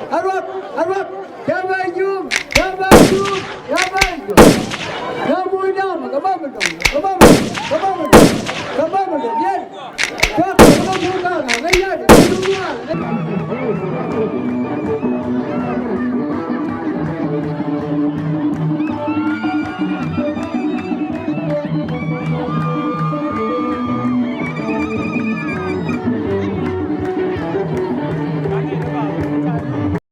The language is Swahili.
Arwak, arwak, kabayum, kabayum, kabayum. Kamu nama, kamu dong, kamu, ya. Kau kamu bukan, nggak ada,